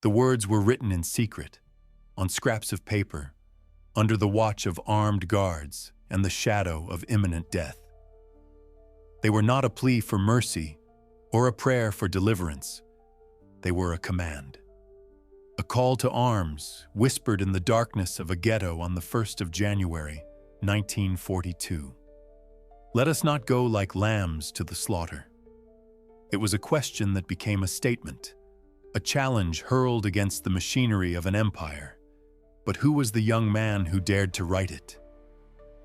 The words were written in secret, on scraps of paper, under the watch of armed guards and the shadow of imminent death. They were not a plea for mercy or a prayer for deliverance. They were a command. A call to arms whispered in the darkness of a ghetto on the 1st of January, 1942. Let us not go like lambs to the slaughter. It was a question that became a statement, a challenge hurled against the machinery of an empire. But who was the young man who dared to write it?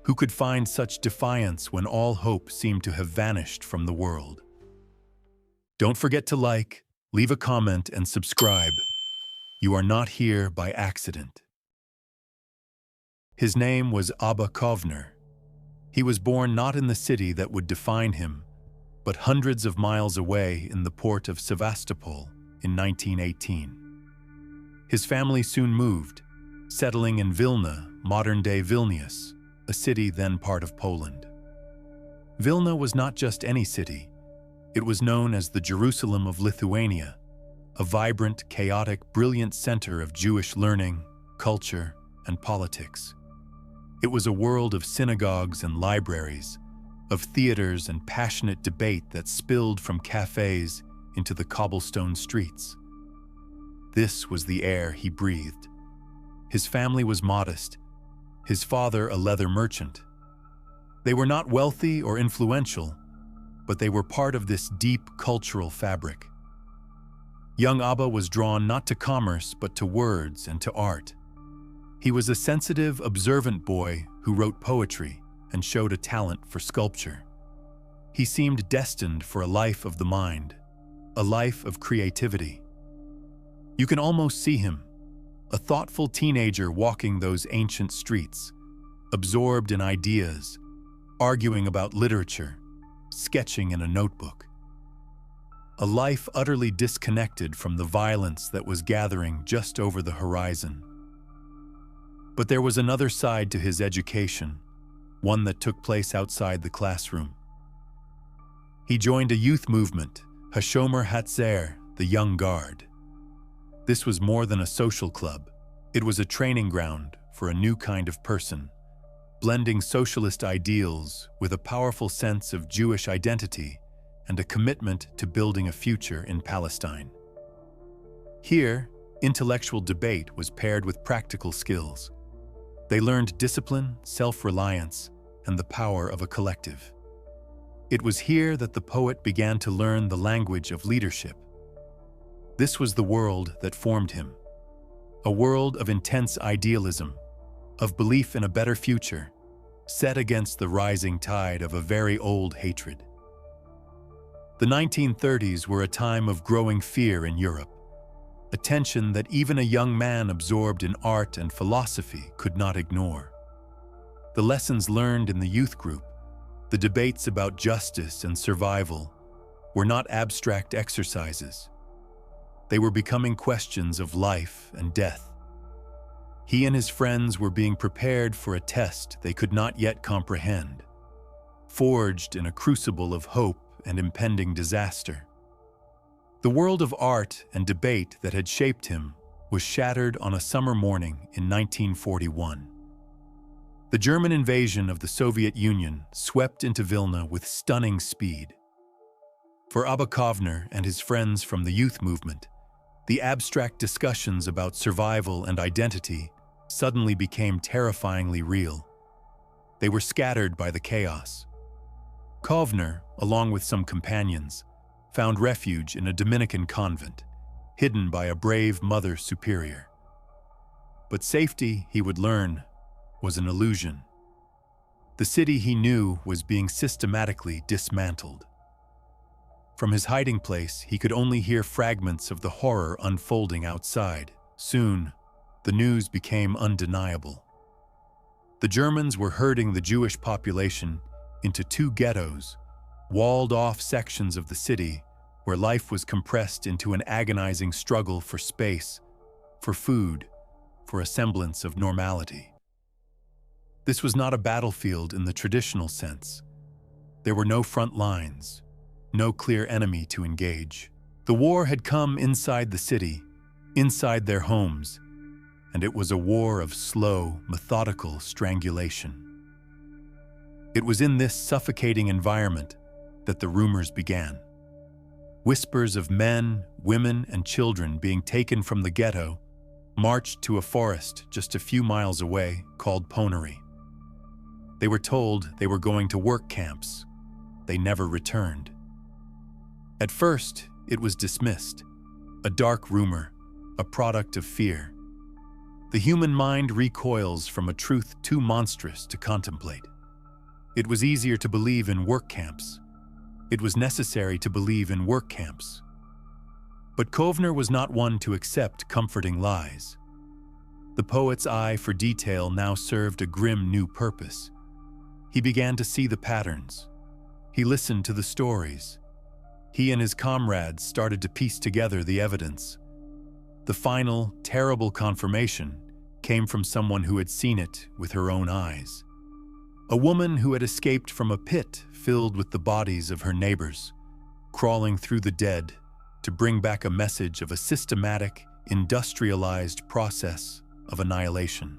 Who could find such defiance when all hope seemed to have vanished from the world? Don't forget to like, leave a comment, and subscribe. You are not here by accident. His name was Abba Kovner. He was born not in the city that would define him, but hundreds of miles away in the port of Sevastopol in 1918. His family soon moved, settling in Vilna, modern-day Vilnius, a city then part of Poland. Vilna was not just any city. It was known as the Jerusalem of Lithuania, a vibrant, chaotic, brilliant center of Jewish learning, culture, and politics. It was a world of synagogues and libraries, of theaters and passionate debate that spilled from cafes into the cobblestone streets. This was the air he breathed. His family was modest, his father a leather merchant. They were not wealthy or influential, but they were part of this deep cultural fabric. Young Abba was drawn not to commerce but to words and to art. He was a sensitive, observant boy who wrote poetry and showed a talent for sculpture. He seemed destined for a life of the mind, a life of creativity. You can almost see him, a thoughtful teenager walking those ancient streets, absorbed in ideas, arguing about literature, sketching in a notebook. A life utterly disconnected from the violence that was gathering just over the horizon. But there was another side to his education, one that took place outside the classroom. He joined a youth movement, Hashomer Hatzair, the Young Guard. This was more than a social club. It was a training ground for a new kind of person, blending socialist ideals with a powerful sense of Jewish identity and a commitment to building a future in Palestine. Here, intellectual debate was paired with practical skills. They learned discipline, self-reliance, and the power of a collective. It was here that the poet began to learn the language of leadership. This was the world that formed him, a world of intense idealism, of belief in a better future, set against the rising tide of a very old hatred. The 1930s were a time of growing fear in Europe, a tension that even a young man absorbed in art and philosophy could not ignore. The lessons learned in the youth group, the debates about justice and survival, were not abstract exercises. They were becoming questions of life and death. He and his friends were being prepared for a test they could not yet comprehend, forged in a crucible of hope and impending disaster. The world of art and debate that had shaped him was shattered on a summer morning in 1941. The German invasion of the Soviet Union swept into Vilna with stunning speed. For Abba Kovner and his friends from the youth movement, the abstract discussions about survival and identity suddenly became terrifyingly real. They were scattered by the chaos. Kovner, along with some companions, found refuge in a Dominican convent, hidden by a brave mother superior. But safety, he would learn, was an illusion. The city he knew was being systematically dismantled. From his hiding place, he could only hear fragments of the horror unfolding outside. Soon, the news became undeniable. The Germans were herding the Jewish population into two ghettos, walled-off sections of the city where life was compressed into an agonizing struggle for space, for food, for a semblance of normality. This was not a battlefield in the traditional sense. There were no front lines, no clear enemy to engage. The war had come inside the city, inside their homes, and it was a war of slow, methodical strangulation. It was in this suffocating environment that the rumors began. Whispers of men, women, and children being taken from the ghetto marched to a forest just a few miles away called Ponary. They were told they were going to work camps. They never returned. At first, it was dismissed, a dark rumor, a product of fear. The human mind recoils from a truth too monstrous to contemplate. It was easier to believe in work camps. It was necessary to believe in work camps. But Kovner was not one to accept comforting lies. The poet's eye for detail now served a grim new purpose. He began to see the patterns. He listened to the stories. He and his comrades started to piece together the evidence. The final, terrible confirmation came from someone who had seen it with her own eyes. A woman who had escaped from a pit filled with the bodies of her neighbors, crawling through the dead to bring back a message of a systematic, industrialized process of annihilation.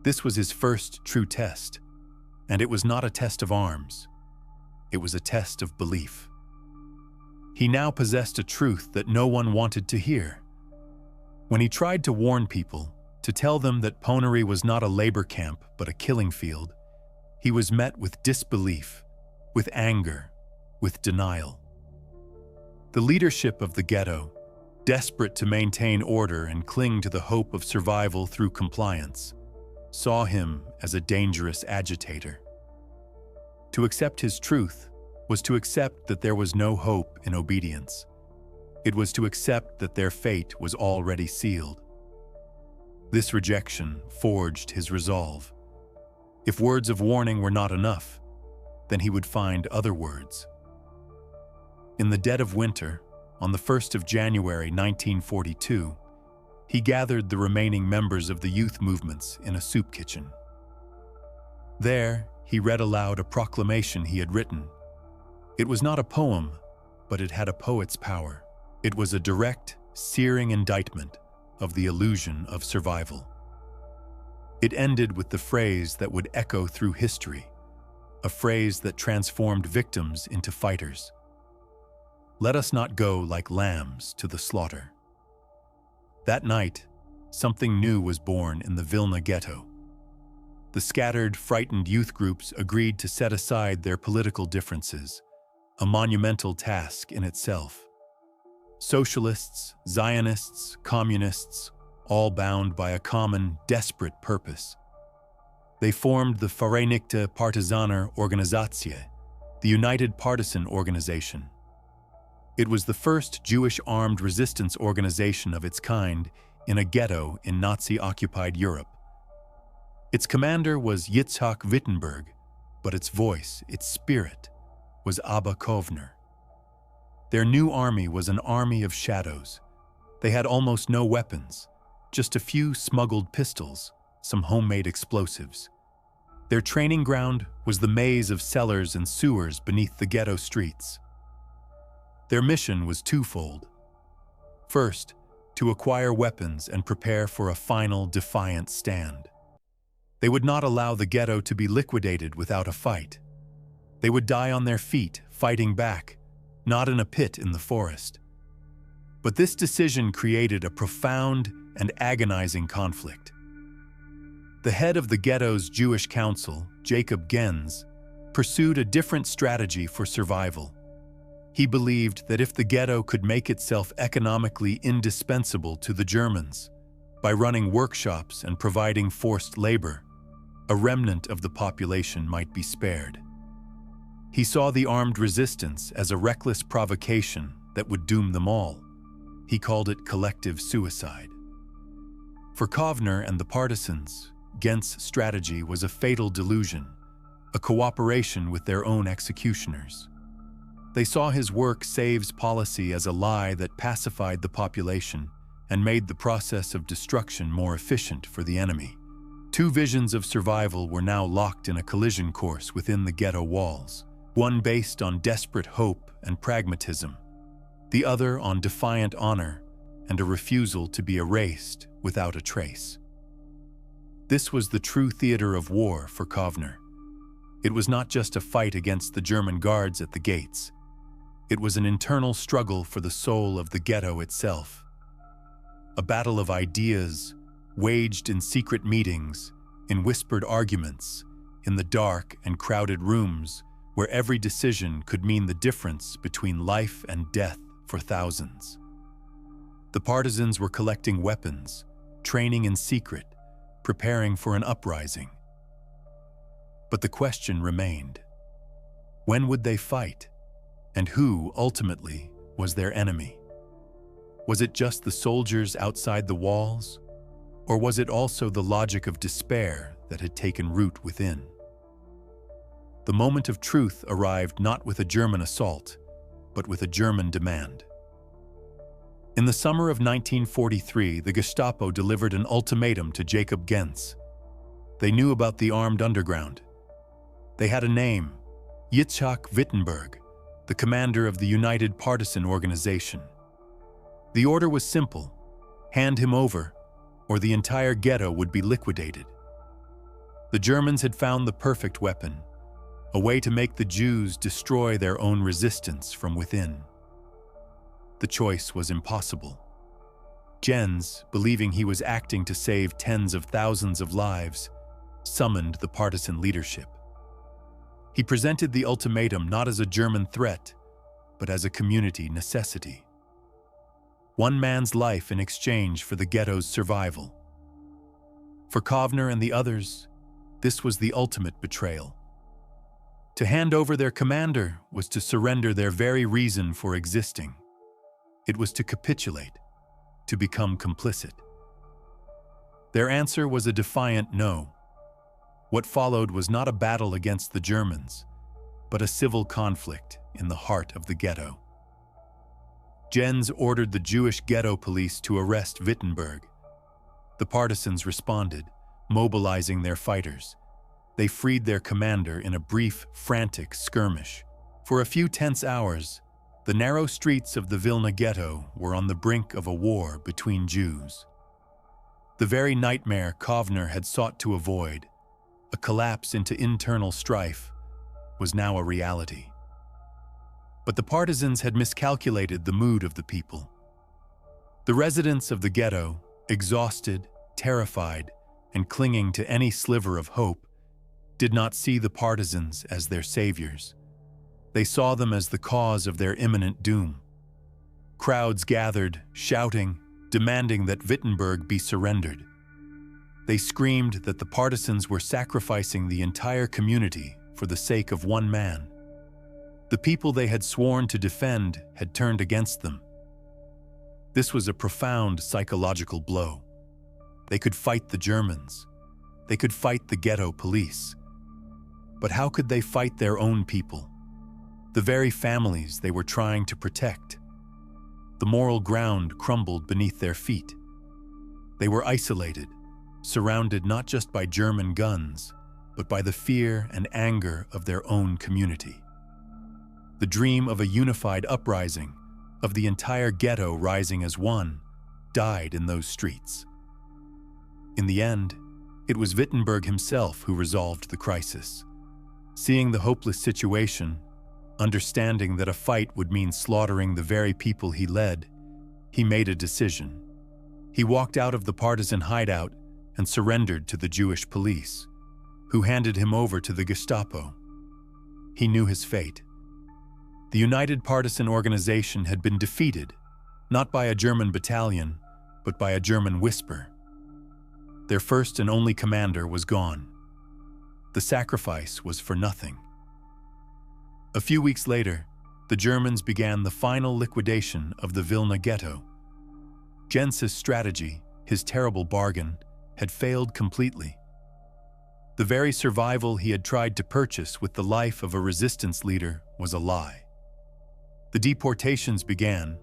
This was his first true test, and it was not a test of arms. It was a test of belief. He now possessed a truth that no one wanted to hear. When he tried to warn people, to tell them that Ponary was not a labor camp but a killing field, he was met with disbelief, with anger, with denial. The leadership of the ghetto, desperate to maintain order and cling to the hope of survival through compliance, saw him as a dangerous agitator. To accept his truth was to accept that there was no hope in obedience. It was to accept that their fate was already sealed. This rejection forged his resolve. If words of warning were not enough, then he would find other words. In the dead of winter, on the 1st of January 1942, he gathered the remaining members of the youth movements in a soup kitchen. There, he read aloud a proclamation he had written. It was not a poem, but it had a poet's power. It was a direct, searing indictment of the illusion of survival. It ended with the phrase that would echo through history, a phrase that transformed victims into fighters. Let us not go like lambs to the slaughter. That night, something new was born in the Vilna ghetto. The scattered, frightened youth groups agreed to set aside their political differences, a monumental task in itself. Socialists, Zionists, communists, all bound by a common, desperate purpose. They formed the Vereinigte Partisaner Organisatie, the United Partisan Organization. It was the first Jewish armed resistance organization of its kind in a ghetto in Nazi-occupied Europe. Its commander was Yitzhak Wittenberg, but its voice, its spirit, was Abba Kovner. Their new army was an army of shadows. They had almost no weapons, just a few smuggled pistols, some homemade explosives. Their training ground was the maze of cellars and sewers beneath the ghetto streets. Their mission was twofold. First, to acquire weapons and prepare for a final defiant stand. They would not allow the ghetto to be liquidated without a fight. They would die on their feet, fighting back, not in a pit in the forest. But this decision created a profound and agonizing conflict. The head of the ghetto's Jewish council, Jacob Gens, pursued a different strategy for survival. He believed that if the ghetto could make itself economically indispensable to the Germans by running workshops and providing forced labor, a remnant of the population might be spared. He saw the armed resistance as a reckless provocation that would doom them all. He called it collective suicide. For Kovner and the partisans, Gens' strategy was a fatal delusion, a cooperation with their own executioners. They saw his work saves policy as a lie that pacified the population and made the process of destruction more efficient for the enemy. Two visions of survival were now locked in a collision course within the ghetto walls, one based on desperate hope and pragmatism, the other on defiant honor and a refusal to be erased without a trace. This was the true theater of war for Kovner. It was not just a fight against the German guards at the gates. It was an internal struggle for the soul of the ghetto itself. A battle of ideas, waged in secret meetings, in whispered arguments, in the dark and crowded rooms where every decision could mean the difference between life and death for thousands. The partisans were collecting weapons, training in secret, preparing for an uprising. But the question remained: when would they fight? And who, ultimately, was their enemy? Was it just the soldiers outside the walls? Or was it also the logic of despair that had taken root within? The moment of truth arrived not with a German assault, but with a German demand. In the summer of 1943, the Gestapo delivered an ultimatum to Jacob Gens. They knew about the armed underground. They had a name: Yitzhak Wittenberg, the commander of the United Partisan Organization. The order was simple: hand him over, or the entire ghetto would be liquidated. The Germans had found the perfect weapon, a way to make the Jews destroy their own resistance from within. The choice was impossible. Gens, believing he was acting to save tens of thousands of lives, summoned the partisan leadership. He presented the ultimatum not as a German threat, but as a community necessity. One man's life in exchange for the ghetto's survival. For Kovner and the others, this was the ultimate betrayal. To hand over their commander was to surrender their very reason for existing. It was to capitulate, to become complicit. Their answer was a defiant no. What followed was not a battle against the Germans, but a civil conflict in the heart of the ghetto. Gens ordered the Jewish ghetto police to arrest Wittenberg. The partisans responded, mobilizing their fighters. They freed their commander in a brief, frantic skirmish. For a few tense hours, the narrow streets of the Vilna ghetto were on the brink of a war between Jews. The very nightmare Kovner had sought to avoid, a collapse into internal strife, was now a reality. But the partisans had miscalculated the mood of the people. The residents of the ghetto, exhausted, terrified, and clinging to any sliver of hope, did not see the partisans as their saviors. They saw them as the cause of their imminent doom. Crowds gathered, shouting, demanding that Wittenberg be surrendered. They screamed that the partisans were sacrificing the entire community for the sake of one man. The people they had sworn to defend had turned against them. This was a profound psychological blow. They could fight the Germans. They could fight the ghetto police. But how could they fight their own people? The very families they were trying to protect. The moral ground crumbled beneath their feet. They were isolated, surrounded not just by German guns, but by the fear and anger of their own community. The dream of a unified uprising, of the entire ghetto rising as one, died in those streets. In the end, it was Wittenberg himself who resolved the crisis. Seeing the hopeless situation, understanding that a fight would mean slaughtering the very people he led, he made a decision. He walked out of the partisan hideout and surrendered to the Jewish police, who handed him over to the Gestapo. He knew his fate. The United Partisan Organization had been defeated, not by a German battalion, but by a German whisper. Their first and only commander was gone. The sacrifice was for nothing. A few weeks later, the Germans began the final liquidation of the Vilna ghetto. Gens's strategy, his terrible bargain, had failed completely. The very survival he had tried to purchase with the life of a resistance leader was a lie. The deportations began,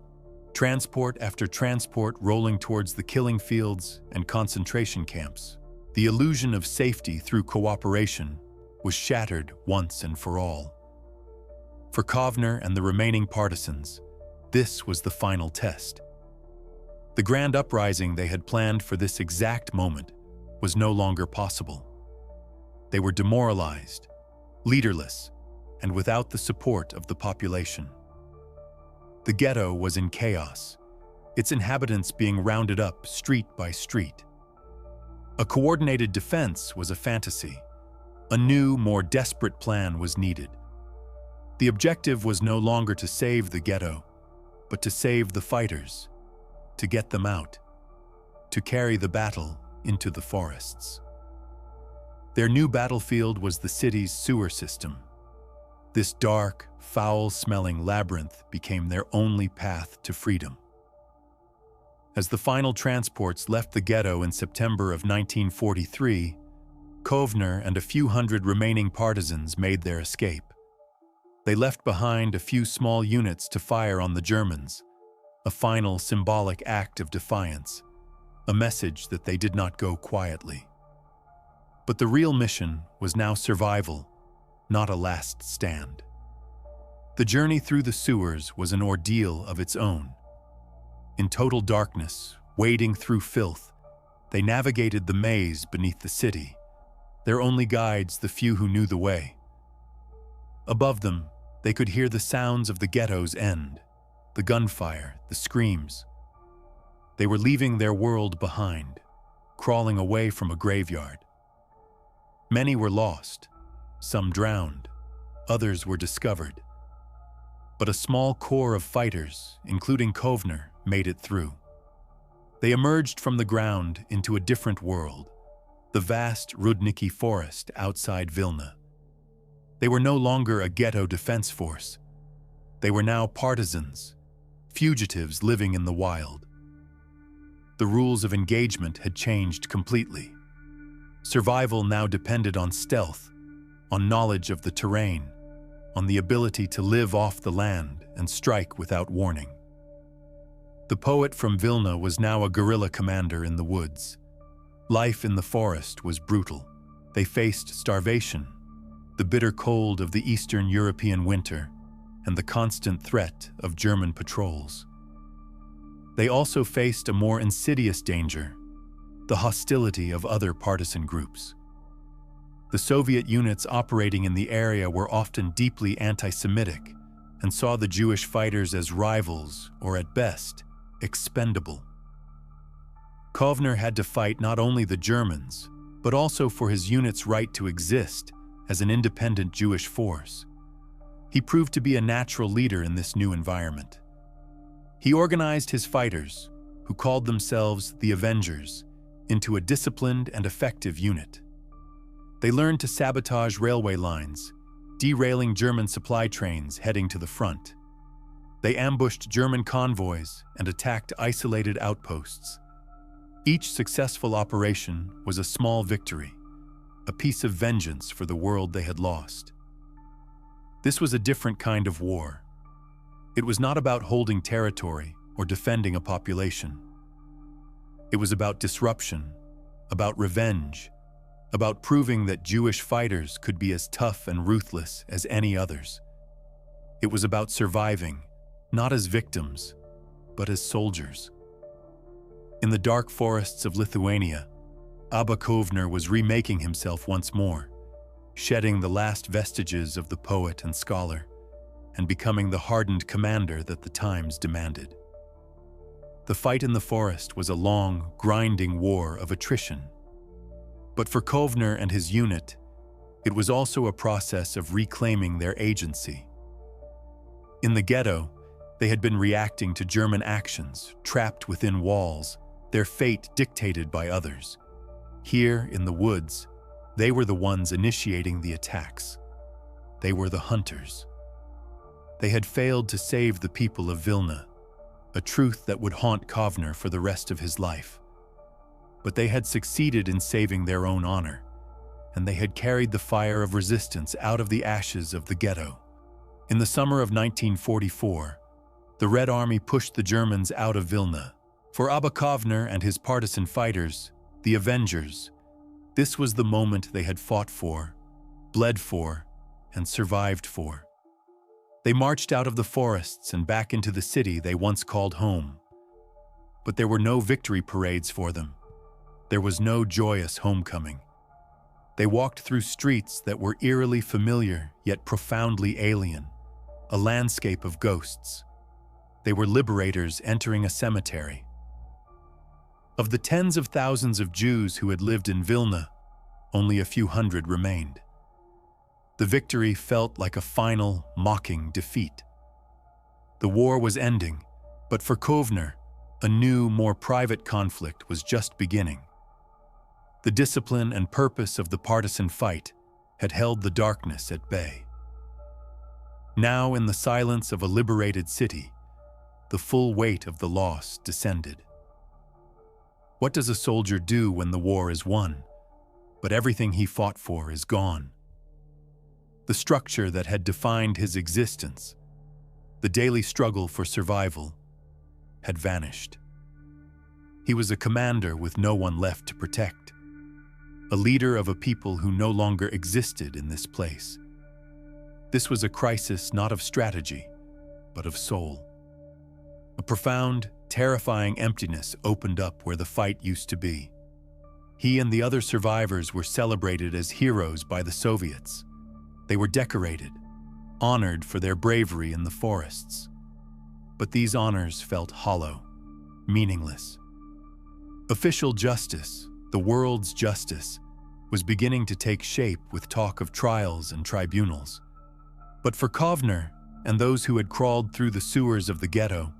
transport after transport rolling towards the killing fields and concentration camps. The illusion of safety through cooperation was shattered once and for all. For Kovner and the remaining partisans, this was the final test. The grand uprising they had planned for this exact moment was no longer possible. They were demoralized, leaderless, and without the support of the population. The ghetto was in chaos, its inhabitants being rounded up street by street. A coordinated defense was a fantasy. A new, more desperate plan was needed. The objective was no longer to save the ghetto, but to save the fighters, to get them out, to carry the battle into the forests. Their new battlefield was the city's sewer system. This dark, foul-smelling labyrinth became their only path to freedom. As the final transports left the ghetto in September of 1943, Kovner and a few hundred remaining partisans made their escape. They left behind a few small units to fire on the Germans, a final symbolic act of defiance, a message that they did not go quietly. But the real mission was now survival, not a last stand. The journey through the sewers was an ordeal of its own. In total darkness, wading through filth, they navigated the maze beneath the city, their only guides the few who knew the way. Above them, they could hear the sounds of the ghetto's end, the gunfire, the screams. They were leaving their world behind, crawling away from a graveyard. Many were lost, some drowned, others were discovered. But a small core of fighters, including Kovner, made it through. They emerged from the ground into a different world, the vast Rudniki forest outside Vilna. They were no longer a ghetto defense force. They were now partisans, fugitives living in the wild. The rules of engagement had changed completely. Survival now depended on stealth, on knowledge of the terrain, on the ability to live off the land and strike without warning. The poet from Vilna was now a guerrilla commander in the woods. Life in the forest was brutal. They faced starvation, the bitter cold of the Eastern European winter, and the constant threat of German patrols. They also faced a more insidious danger, the hostility of other partisan groups. The Soviet units operating in the area were often deeply anti-Semitic and saw the Jewish fighters as rivals or, at best, expendable. Kovner had to fight not only the Germans, but also for his unit's right to exist as an independent Jewish force. He proved to be a natural leader in this new environment. He organized his fighters, who called themselves the Avengers, into a disciplined and effective unit. They learned to sabotage railway lines, derailing German supply trains heading to the front. They ambushed German convoys and attacked isolated outposts. Each successful operation was a small victory, a piece of vengeance for the world they had lost. This was a different kind of war. It was not about holding territory or defending a population. It was about disruption, about revenge, about proving that Jewish fighters could be as tough and ruthless as any others. It was about surviving, not as victims, but as soldiers. In the dark forests of Lithuania, Abba Kovner was remaking himself once more, shedding the last vestiges of the poet and scholar, and becoming the hardened commander that the times demanded. The fight in the forest was a long, grinding war of attrition. But for Kovner and his unit, it was also a process of reclaiming their agency. In the ghetto, they had been reacting to German actions, trapped within walls, their fate dictated by others. Here, in the woods, they were the ones initiating the attacks. They were the hunters. They had failed to save the people of Vilna, a truth that would haunt Kovner for the rest of his life. But they had succeeded in saving their own honor, and they had carried the fire of resistance out of the ashes of the ghetto. In the summer of 1944, the Red Army pushed the Germans out of Vilna. For Abba Kovner and his partisan fighters, the Avengers, this was the moment they had fought for, bled for, and survived for. They marched out of the forests and back into the city they once called home. But there were no victory parades for them. There was no joyous homecoming. They walked through streets that were eerily familiar yet profoundly alien, a landscape of ghosts. They were liberators entering a cemetery. Of the tens of thousands of Jews who had lived in Vilna, only a few hundred remained. The victory felt like a final, mocking defeat. The war was ending, but for Kovner, a new, more private conflict was just beginning. The discipline and purpose of the partisan fight had held the darkness at bay. Now, in the silence of a liberated city, the full weight of the loss descended. What does a soldier do when the war is won, but everything he fought for is gone? The structure that had defined his existence, the daily struggle for survival, had vanished. He was a commander with no one left to protect, a leader of a people who no longer existed in this place. This was a crisis not of strategy, but of soul. A profound, terrifying emptiness opened up where the fight used to be. He and the other survivors were celebrated as heroes by the Soviets. They were decorated, honored for their bravery in the forests. But these honors felt hollow, meaningless. Official justice, the world's justice, was beginning to take shape with talk of trials and tribunals. But for Kovner and those who had crawled through the sewers of the ghetto,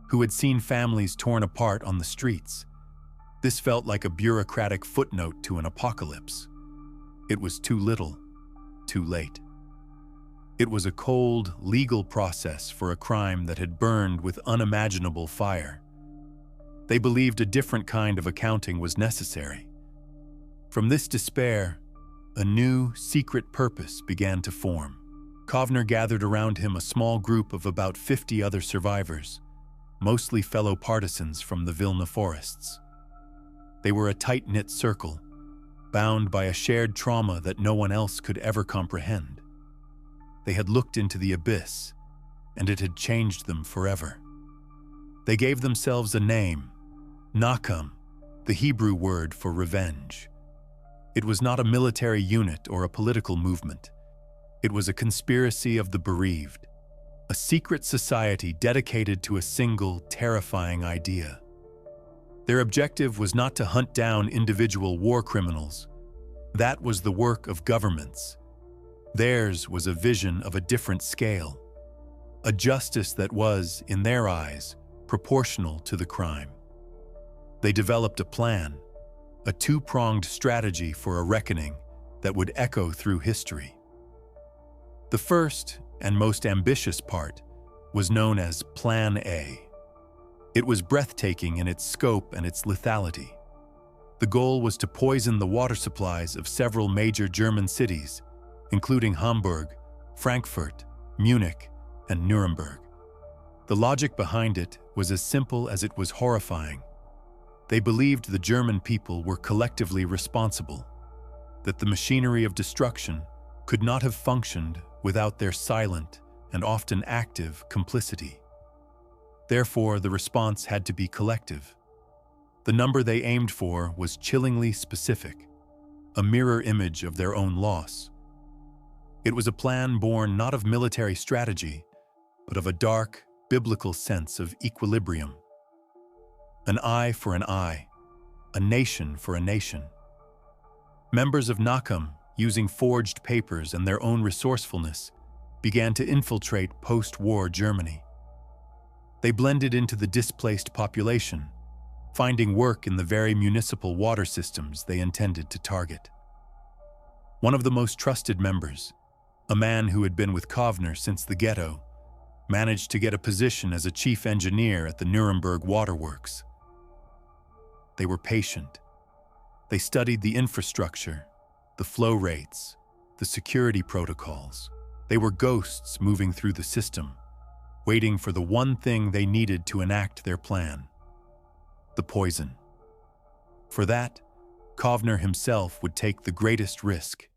who had seen families torn apart on the streets, this felt like a bureaucratic footnote to an apocalypse. It was too little, too late. It was a cold, legal process for a crime that had burned with unimaginable fire. They believed a different kind of accounting was necessary. From this despair, a new, secret purpose began to form. Kovner gathered around him a small group of about 50 other survivors, mostly fellow partisans from the Vilna forests. They were a tight-knit circle, bound by a shared trauma that no one else could ever comprehend. They had looked into the abyss, and it had changed them forever. They gave themselves a name, Nakam, the Hebrew word for revenge. It was not a military unit or a political movement. It was a conspiracy of the bereaved, a secret society dedicated to a single, terrifying idea. Their objective was not to hunt down individual war criminals. That was the work of governments. Theirs was a vision of a different scale, a justice that was, in their eyes, proportional to the crime. They developed a plan, a two-pronged strategy for a reckoning that would echo through history. The first and most ambitious part was known as Plan A. It was breathtaking in its scope and its lethality. The goal was to poison the water supplies of several major German cities, including Hamburg, Frankfurt, Munich, and Nuremberg. The logic behind it was as simple as it was horrifying. They believed the German people were collectively responsible, that the machinery of destruction could not have functioned without their silent and often active complicity. Therefore, the response had to be collective. The number they aimed for was chillingly specific, a mirror image of their own loss. It was a plan born not of military strategy, but of a dark, biblical sense of equilibrium. An eye for an eye, a nation for a nation. Members of Nakam, using forged papers and their own resourcefulness, began to infiltrate post-war Germany. They blended into the displaced population, finding work in the very municipal water systems they intended to target. One of the most trusted members, a man who had been with Kovner since the ghetto, managed to get a position as a chief engineer at the Nuremberg waterworks. They were patient. They studied the infrastructure, the flow rates, the security protocols. They were ghosts moving through the system, waiting for the one thing they needed to enact their plan: the poison. For that, Kovner himself would take the greatest risk.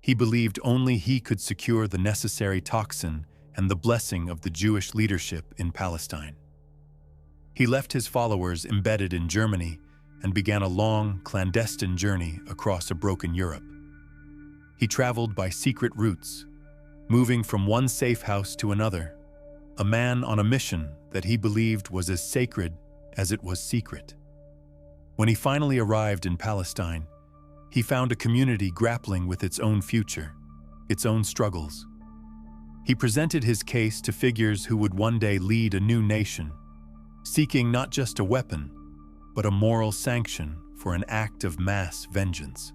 He believed only he could secure the necessary toxin and the blessing of the Jewish leadership in Palestine. He left his followers embedded in Germany and began a long, clandestine journey across a broken Europe. He traveled by secret routes, moving from one safe house to another, a man on a mission that he believed was as sacred as it was secret. When he finally arrived in Palestine, he found a community grappling with its own future, its own struggles. He presented his case to figures who would one day lead a new nation, seeking not just a weapon, but a moral sanction for an act of mass vengeance.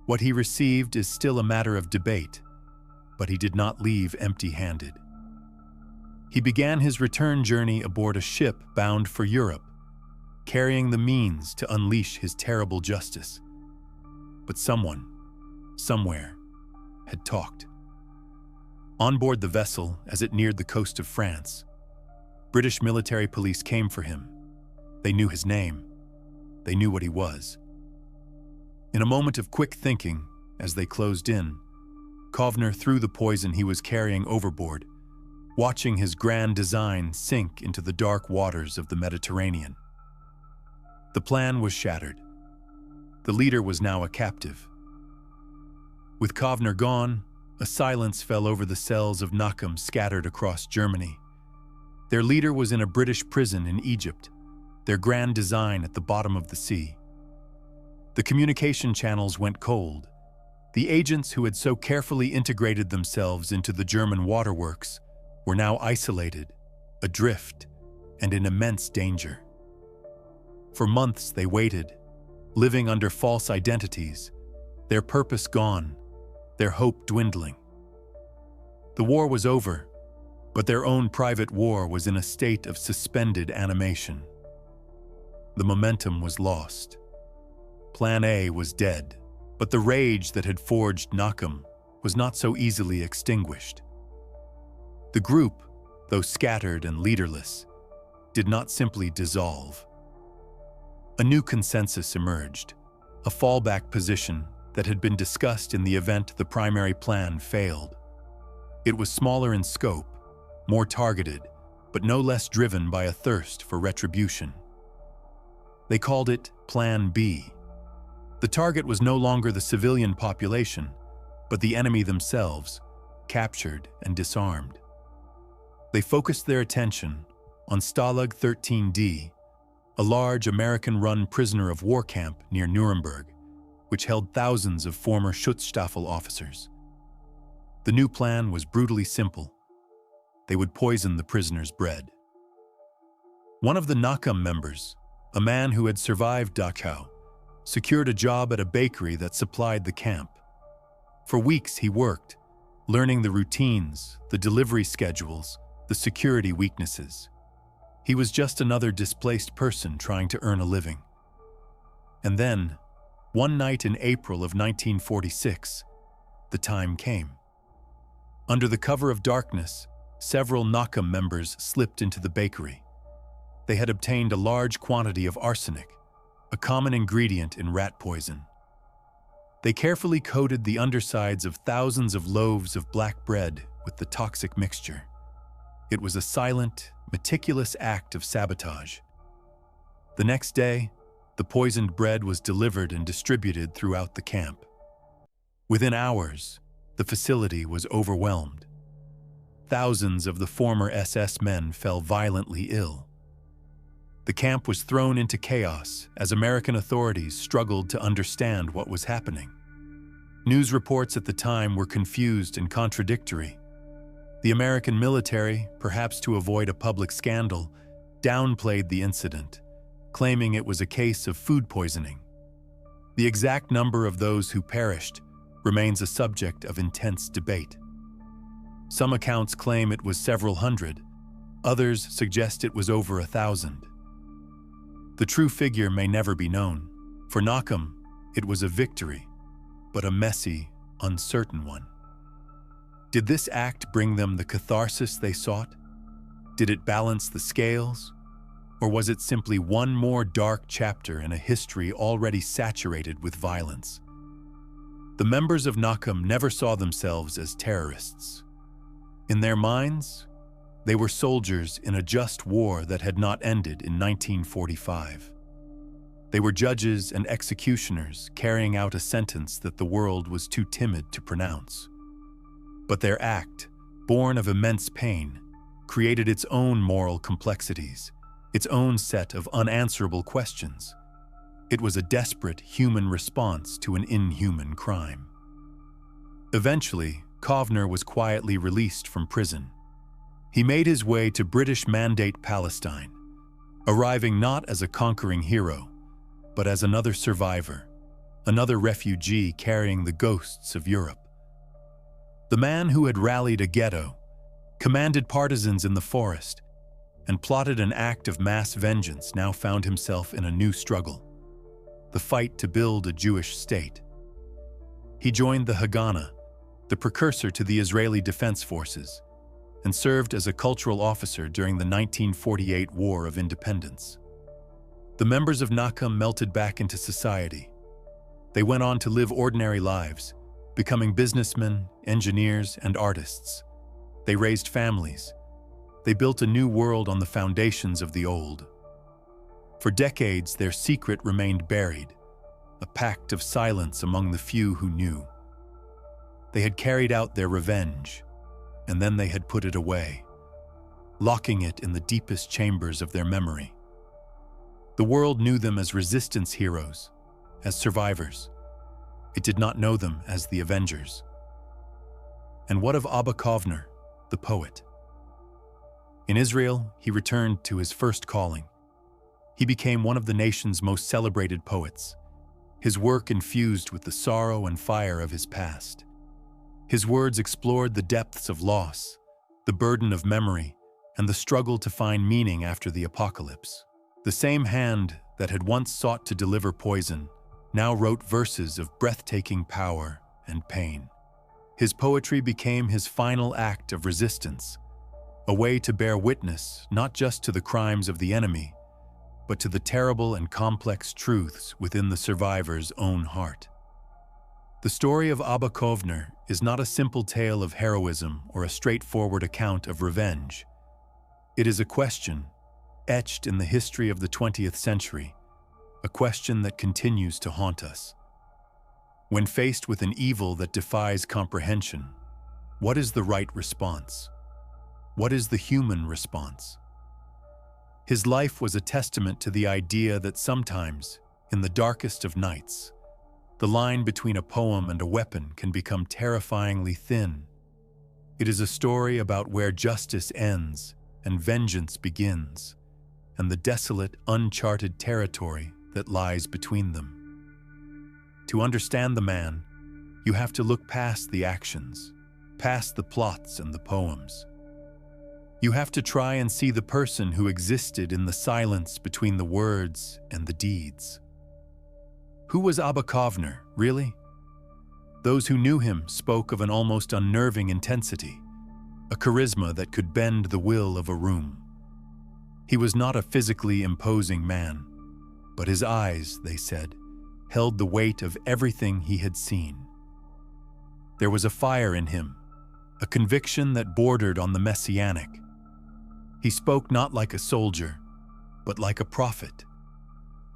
What he received is still a matter of debate, but he did not leave empty-handed. He began his return journey aboard a ship bound for Europe, carrying the means to unleash his terrible justice. But someone, somewhere, had talked. On board the vessel, as it neared the coast of France, British military police came for him. They knew his name. They knew what he was. In a moment of quick thinking, as they closed in, Kovner threw the poison he was carrying overboard, watching his grand design sink into the dark waters of the Mediterranean. The plan was shattered. The leader was now a captive. With Kovner gone, a silence fell over the cells of Nakam scattered across Germany. Their leader was in a British prison in Egypt, their grand design at the bottom of the sea. The communication channels went cold. The agents who had so carefully integrated themselves into the German waterworks were now isolated, adrift, and in immense danger. For months they waited, living under false identities, their purpose gone, their hope dwindling. The war was over, but their own private war was in a state of suspended animation. The momentum was lost. Plan A was dead, but the rage that had forged Nakam was not so easily extinguished. The group, though scattered and leaderless, did not simply dissolve. A new consensus emerged, a fallback position that had been discussed in the event the primary plan failed. It was smaller in scope, more targeted, but no less driven by a thirst for retribution. They called it Plan B. The target was no longer the civilian population, but the enemy themselves, captured and disarmed. They focused their attention on Stalag 13D, a large American-run prisoner of war camp near Nuremberg, which held thousands of former Schutzstaffel officers. The new plan was brutally simple. They would poison the prisoners' bread. One of the Nakam members, a man who had survived Dachau, secured a job at a bakery that supplied the camp. For weeks he worked, learning the routines, the delivery schedules, the security weaknesses. He was just another displaced person trying to earn a living. And then, one night in April of 1946, the time came. Under the cover of darkness, several Nakam members slipped into the bakery. They had obtained a large quantity of arsenic, a common ingredient in rat poison. They carefully coated the undersides of thousands of loaves of black bread with the toxic mixture. It was a silent, meticulous act of sabotage. The next day, the poisoned bread was delivered and distributed throughout the camp. Within hours, the facility was overwhelmed. Thousands of the former SS men fell violently ill. The camp was thrown into chaos as American authorities struggled to understand what was happening. News reports at the time were confused and contradictory. The American military, perhaps to avoid a public scandal, downplayed the incident, claiming it was a case of food poisoning. The exact number of those who perished remains a subject of intense debate. Some accounts claim it was several hundred, others suggest it was over 1,000. The true figure may never be known. For Nakam, it was a victory, but a messy, uncertain one. Did this act bring them the catharsis they sought? Did it balance the scales? Or was it simply one more dark chapter in a history already saturated with violence? The members of Nakam never saw themselves as terrorists. In their minds, They were soldiers in a just war that had not ended in 1945. They were judges and executioners carrying out a sentence that the world was too timid to pronounce. But their act, born of immense pain, created its own moral complexities, its own set of unanswerable questions. It was a desperate human response to an inhuman crime. Eventually, Kovner was quietly released from prison. He made his way to British Mandate Palestine, arriving not as a conquering hero, but as another survivor, another refugee carrying the ghosts of Europe. The man who had rallied a ghetto, commanded partisans in the forest, and plotted an act of mass vengeance now found himself in a new struggle, the fight to build a Jewish state. He joined the Haganah, the precursor to the Israeli Defense Forces, and served as a cultural officer during the 1948 War of Independence. The members of Nakam melted back into society. They went on to live ordinary lives, becoming businessmen, engineers, and artists. They raised families. They built a new world on the foundations of the old. For decades, their secret remained buried, a pact of silence among the few who knew. They had carried out their revenge, and then they had put it away, locking it in the deepest chambers of their memory. The world knew them as resistance heroes, as survivors. It did not know them as the Avengers. And what of Abba Kovner, the poet? In Israel, he returned to his first calling. He became one of the nation's most celebrated poets, his work infused with the sorrow and fire of his past. His words explored the depths of loss, the burden of memory, and the struggle to find meaning after the apocalypse. The same hand that had once sought to deliver poison now wrote verses of breathtaking power and pain. His poetry became his final act of resistance, a way to bear witness not just to the crimes of the enemy, but to the terrible and complex truths within the survivor's own heart. The story of Abba Kovner is not a simple tale of heroism or a straightforward account of revenge. It is a question etched in the history of the 20th century, a question that continues to haunt us. When faced with an evil that defies comprehension, what is the right response? What is the human response? His life was a testament to the idea that sometimes, in the darkest of nights, the line between a poem and a weapon can become terrifyingly thin. It is a story about where justice ends and vengeance begins, and the desolate, uncharted territory that lies between them. To understand the man, you have to look past the actions, past the plots and the poems. You have to try and see the person who existed in the silence between the words and the deeds. Who was Abba Kovner, really? Those who knew him spoke of an almost unnerving intensity, a charisma that could bend the will of a room. He was not a physically imposing man, but his eyes, they said, held the weight of everything he had seen. There was a fire in him, a conviction that bordered on the messianic. He spoke not like a soldier, but like a prophet,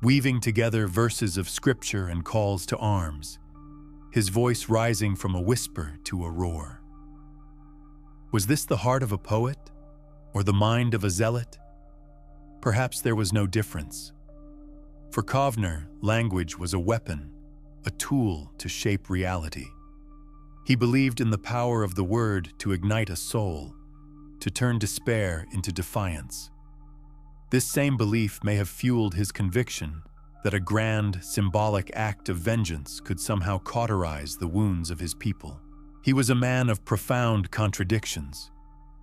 weaving together verses of scripture and calls to arms, his voice rising from a whisper to a roar. Was this the heart of a poet, or the mind of a zealot? Perhaps there was no difference. For Kovner, language was a weapon, a tool to shape reality. He believed in the power of the word to ignite a soul, to turn despair into defiance. This same belief may have fueled his conviction that a grand, symbolic act of vengeance could somehow cauterize the wounds of his people. He was a man of profound contradictions,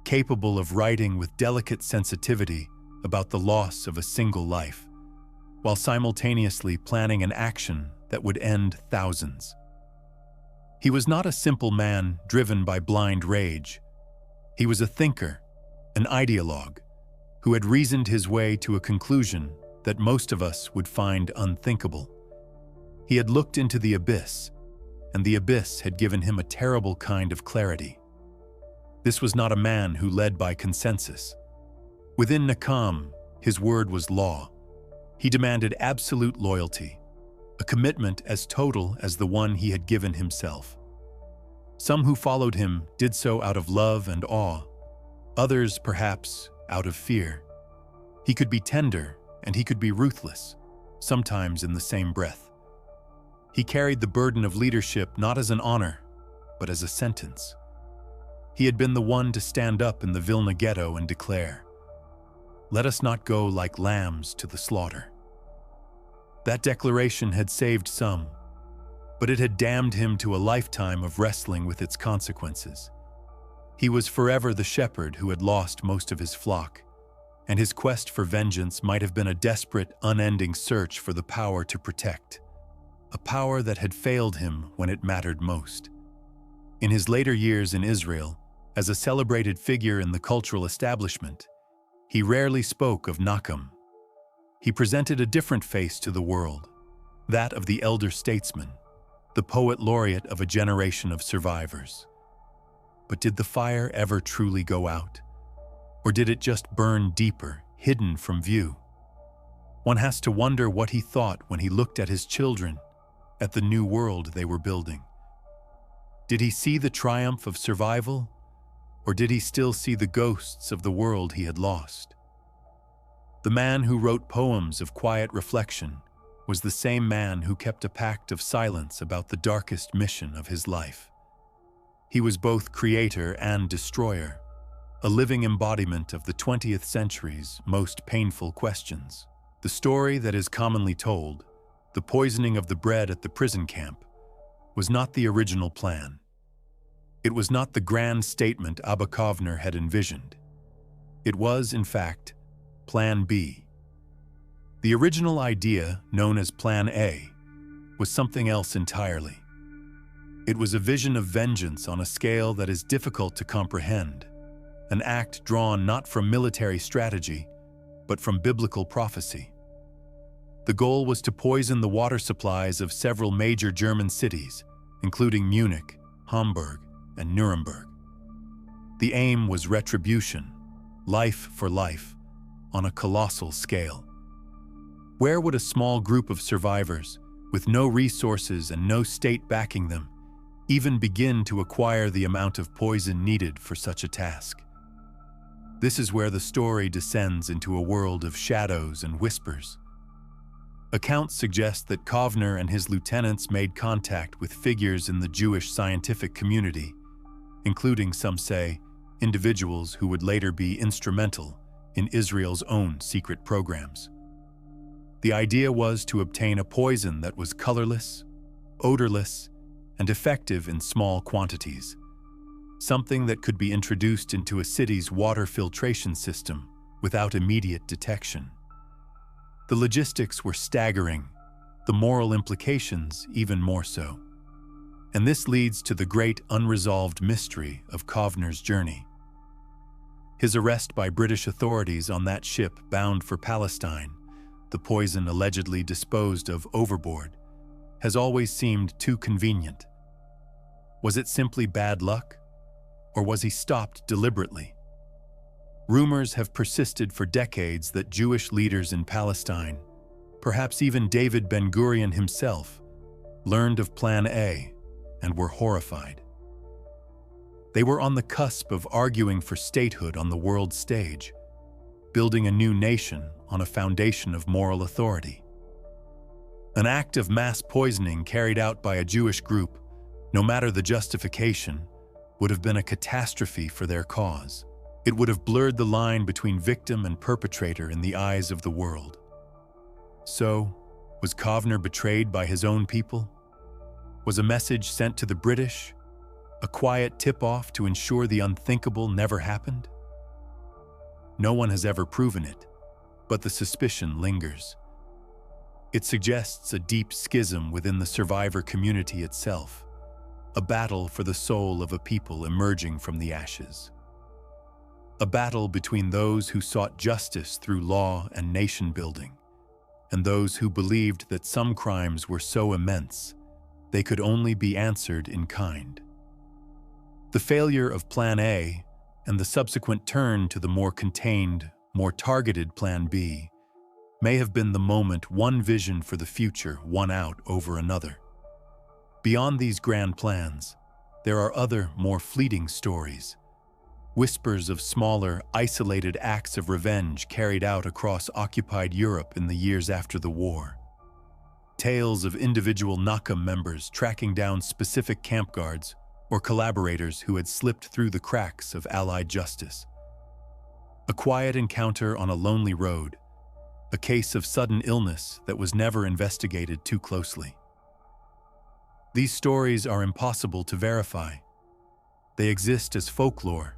capable of writing with delicate sensitivity about the loss of a single life, while simultaneously planning an action that would end thousands. He was not a simple man driven by blind rage. He was a thinker, an ideologue, who had reasoned his way to a conclusion that most of us would find unthinkable. He had looked into the abyss, and the abyss had given him a terrible kind of clarity. This was not a man who led by consensus. Within Nakam, his word was law. He demanded absolute loyalty, a commitment as total as the one he had given himself. Some who followed him did so out of love and awe, others, perhaps, out of fear. He could be tender and he could be ruthless, sometimes in the same breath. He carried the burden of leadership not as an honor, but as a sentence. He had been the one to stand up in the Vilna ghetto and declare, "Let us not go like lambs to the slaughter." That declaration had saved some, but it had damned him to a lifetime of wrestling with its consequences. He was forever the shepherd who had lost most of his flock, and his quest for vengeance might have been a desperate, unending search for the power to protect, a power that had failed him when it mattered most. In his later years in Israel, as a celebrated figure in the cultural establishment, he rarely spoke of Nakam. He presented a different face to the world, that of the elder statesman, the poet laureate of a generation of survivors. But did the fire ever truly go out? Or did it just burn deeper, hidden from view? One has to wonder what he thought when he looked at his children, at the new world they were building. Did he see the triumph of survival, or did he still see the ghosts of the world he had lost? The man who wrote poems of quiet reflection was the same man who kept a pact of silence about the darkest mission of his life. He was both creator and destroyer, a living embodiment of the 20th century's most painful questions. The story that is commonly told, the poisoning of the bread at the prison camp, was not the original plan. It was not the grand statement Abba Kovner had envisioned. It was, in fact, Plan B. The original idea, known as Plan A, was something else entirely. It was a vision of vengeance on a scale that is difficult to comprehend, an act drawn not from military strategy, but from biblical prophecy. The goal was to poison the water supplies of several major German cities, including Munich, Hamburg, and Nuremberg. The aim was retribution, life for life, on a colossal scale. Where would a small group of survivors, with no resources and no state backing them, even begin to acquire the amount of poison needed for such a task? This is where the story descends into a world of shadows and whispers. Accounts suggest that Kovner and his lieutenants made contact with figures in the Jewish scientific community, including, some say, individuals who would later be instrumental in Israel's own secret programs. The idea was to obtain a poison that was colorless, odorless, and effective in small quantities, something that could be introduced into a city's water filtration system without immediate detection. The logistics were staggering, the moral implications even more so. And this leads to the great unresolved mystery of Kovner's journey. His arrest by British authorities on that ship bound for Palestine, the poison allegedly disposed of overboard, has always seemed too convenient. Was it simply bad luck? Or was he stopped deliberately? Rumors have persisted for decades that Jewish leaders in Palestine, perhaps even David Ben-Gurion himself, learned of Plan A and were horrified. They were on the cusp of arguing for statehood on the world stage, building a new nation on a foundation of moral authority. An act of mass poisoning carried out by a Jewish group, no matter the justification, would have been a catastrophe for their cause. It would have blurred the line between victim and perpetrator in the eyes of the world. So, was Kovner betrayed by his own people? Was a message sent to the British, a quiet tip-off to ensure the unthinkable never happened? No one has ever proven it, but the suspicion lingers. It suggests a deep schism within the survivor community itself, a battle for the soul of a people emerging from the ashes. A battle between those who sought justice through law and nation-building, and those who believed that some crimes were so immense they could only be answered in kind. The failure of Plan A and the subsequent turn to the more contained, more targeted Plan B may have been the moment one vision for the future won out over another. Beyond these grand plans, there are other, more fleeting stories, whispers of smaller, isolated acts of revenge carried out across occupied Europe in the years after the war. Tales of individual Nakam members tracking down specific camp guards or collaborators who had slipped through the cracks of Allied justice. A quiet encounter on a lonely road, a case of sudden illness that was never investigated too closely. These stories are impossible to verify. They exist as folklore,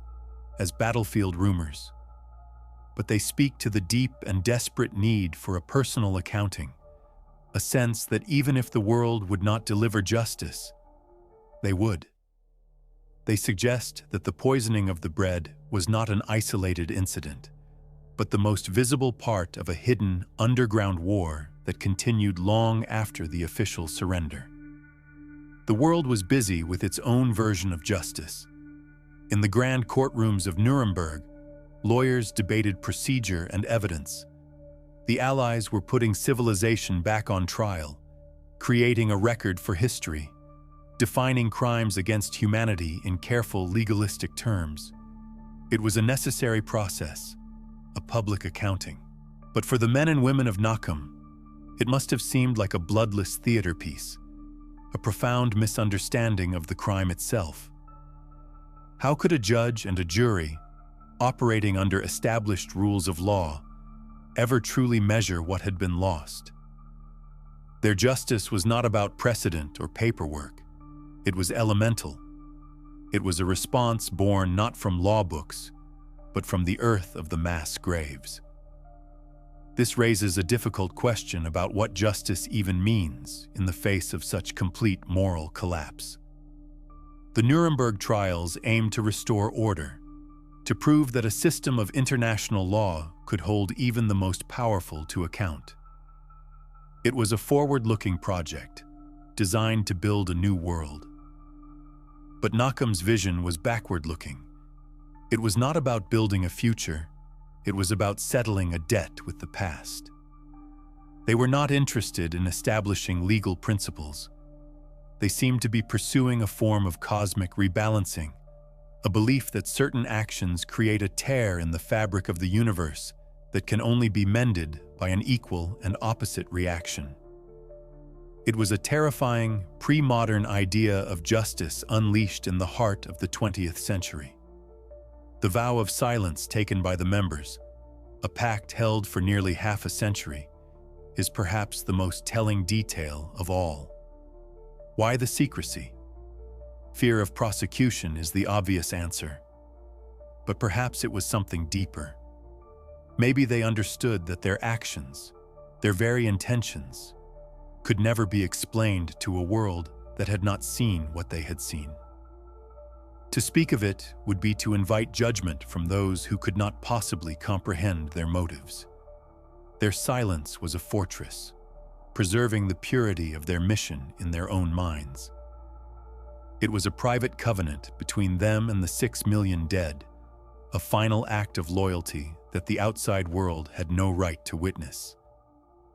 as battlefield rumors. But they speak to the deep and desperate need for a personal accounting, a sense that even if the world would not deliver justice, they would. They suggest that the poisoning of the bread was not an isolated incident, but the most visible part of a hidden, underground war that continued long after the official surrender. The world was busy with its own version of justice. In the grand courtrooms of Nuremberg, lawyers debated procedure and evidence. The Allies were putting civilization back on trial, creating a record for history, defining crimes against humanity in careful legalistic terms. It was a necessary process, a public accounting. But for the men and women of Nakam, it must have seemed like a bloodless theater piece, a profound misunderstanding of the crime itself. How could a judge and a jury, operating under established rules of law, ever truly measure what had been lost? Their justice was not about precedent or paperwork. It was elemental. It was a response born not from law books, but from the earth of the mass graves. This raises a difficult question about what justice even means in the face of such complete moral collapse. The Nuremberg trials aimed to restore order, to prove that a system of international law could hold even the most powerful to account. It was a forward-looking project, designed to build a new world. But Nakam's vision was backward-looking. It was not about building a future. It was about settling a debt with the past. They were not interested in establishing legal principles. They seemed to be pursuing a form of cosmic rebalancing, a belief that certain actions create a tear in the fabric of the universe that can only be mended by an equal and opposite reaction. It was a terrifying, pre-modern idea of justice unleashed in the heart of the 20th century. The vow of silence taken by the members, a pact held for nearly half a century, is perhaps the most telling detail of all. Why the secrecy? Fear of prosecution is the obvious answer. But perhaps it was something deeper. Maybe they understood that their actions, their very intentions, could never be explained to a world that had not seen what they had seen. To speak of it would be to invite judgment from those who could not possibly comprehend their motives. Their silence was a fortress, preserving the purity of their mission in their own minds. It was a private covenant between them and the 6 million dead, a final act of loyalty that the outside world had no right to witness.